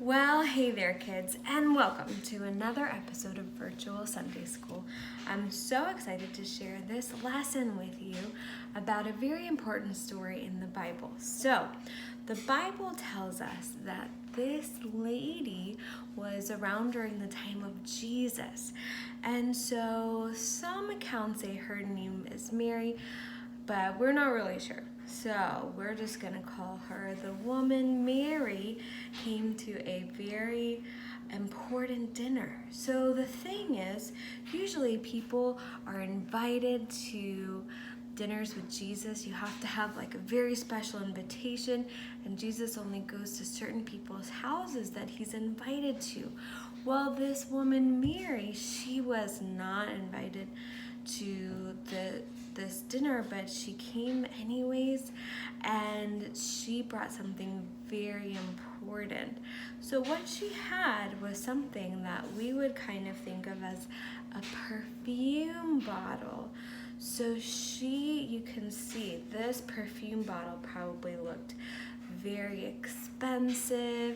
Well, hey there, kids, and welcome to another episode of Virtual Sunday School. I'm so excited to share this lesson with you about a very important story in the Bible. So, the Bible tells us that this lady was around during the time of Jesus. And so, some accounts say her name is Mary, but we're not really sure. So we're just gonna call her the woman Mary came to a very important dinner. So the thing is, usually people are invited to dinners with Jesus. You have to have like a very special invitation, and Jesus only goes to certain people's houses that he's invited to. Well, this woman Mary, she was not invited to this dinner, but she came anyways, and she brought something very important. So what she had was something that we would kind of think of as a perfume bottle. So you can see this perfume bottle probably looked very expensive,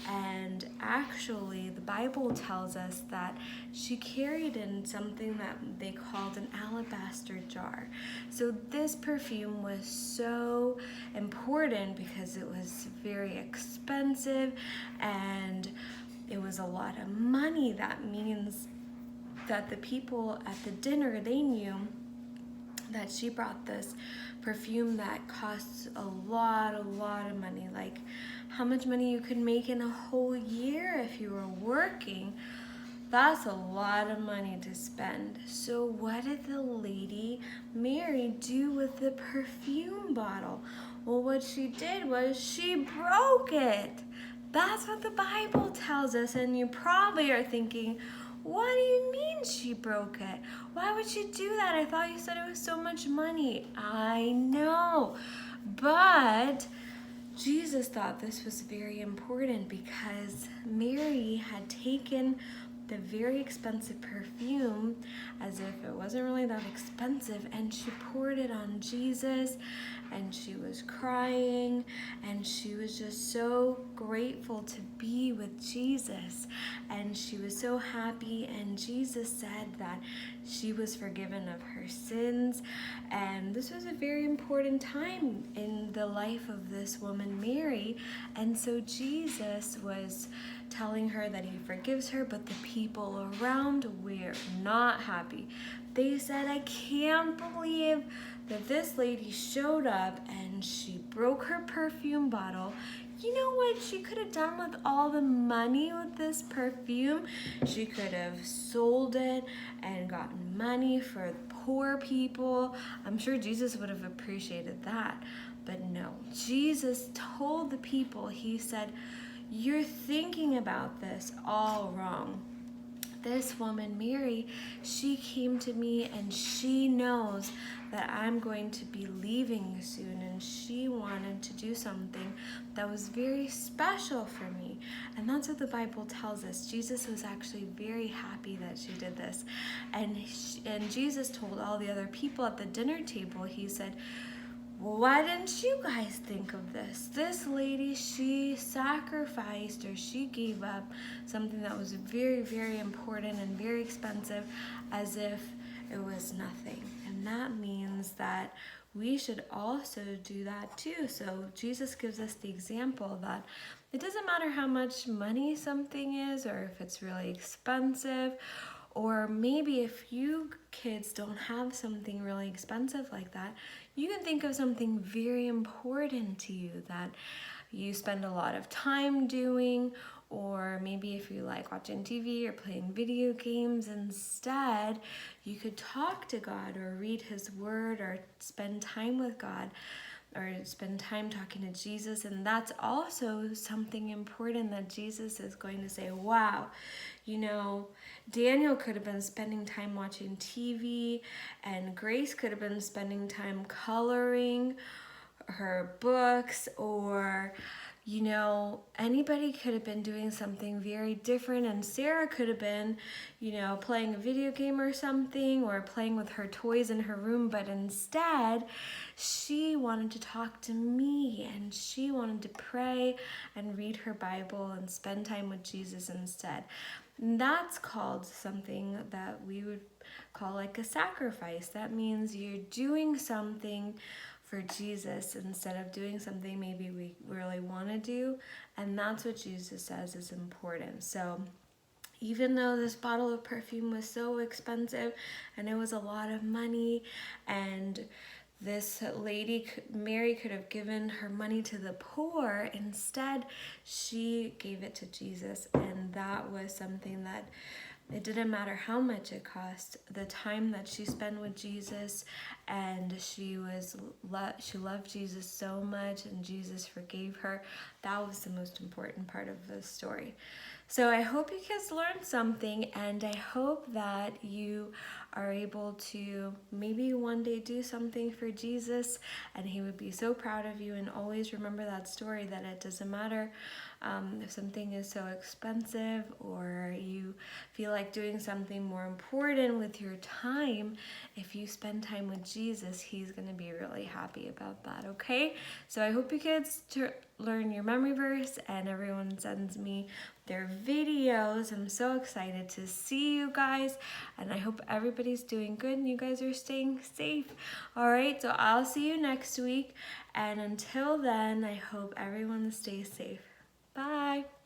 and actually the Bible tells us that she carried in something that they called an alabaster jar. So this perfume was so important because it was very expensive and it was a lot of money. That means that the people at the dinner, they knew that she brought this perfume that costs a lot of money, like how much money you could make in a whole year if you were working. That's a lot of money to spend. So what did the lady Mary do with the perfume bottle? Well, what she did was she broke it. That's what the Bible tells us, and you probably are thinking, what do you mean she broke it? Why would she do that? I thought you said it was so much money. I know, but Jesus thought this was very important because Mary had taken the very expensive perfume as if it wasn't really that expensive, and she poured it on Jesus, and she was crying, and she was just so grateful to be with Jesus, and she was so happy. And Jesus said that she was forgiven of her sins, and this was a very important time in the life of this woman Mary. And so Jesus was telling her that he forgives her, but the people around were not happy. They said, I can't believe that this lady showed up and she broke her perfume bottle. You know what she could have done with all the money with this perfume? She could have sold it and gotten money for poor people. I'm sure Jesus would have appreciated that. But no, Jesus told the people, he said, you're thinking about this all wrong. This woman, Mary, she came to me and she knows that I'm going to be leaving soon, and she wanted to do something that was very special for me. And that's what the Bible tells us. Jesus was actually very happy that she did this. And Jesus told all the other people at the dinner table, he said, why didn't you guys think of this? This lady, she sacrificed, or she gave up something that was very, very important and very expensive as if it was nothing. And that means that we should also do that too. So Jesus gives us the example that it doesn't matter how much money something is, or if it's really expensive, or maybe if you kids don't have something really expensive like that, you can think of something very important to you that you spend a lot of time doing, or maybe if you like watching TV or playing video games instead, you could talk to God or read his word or spend time with God, or spend time talking to Jesus. And that's also something important that Jesus is going to say, wow, you know, Daniel could have been spending time watching TV, and Grace could have been spending time coloring her books, or Anybody could have been doing something very different, and Sarah could have been, playing a video game or something, or playing with her toys in her room, but instead she wanted to talk to me, and she wanted to pray and read her Bible and spend time with Jesus instead. And that's called something that we would call like a sacrifice. That means you're doing something for Jesus instead of doing something maybe we really want to do, and that's what Jesus says is important. So even though this bottle of perfume was so expensive and it was a lot of money, and this lady, Mary, could have given her money to the poor, instead she gave it to Jesus, and that was something that it didn't matter how much it cost. The time that she spent with Jesus, and she loved Jesus so much, and Jesus forgave her. That was the most important part of the story. So I hope you guys learned something, and I hope that you are able to maybe one day do something for Jesus, and he would be so proud of you. And always remember that story, that it doesn't matter if something is so expensive, or you feel like doing something more important with your time. If you spend time with Jesus, he's going to be really happy about that, okay? So I hope you kids learn your memory verse, and everyone sends me their videos. I'm so excited to see you guys, and I hope everybody's doing good and you guys are staying safe. All right, so I'll see you next week, and until then, I hope everyone stays safe. Bye.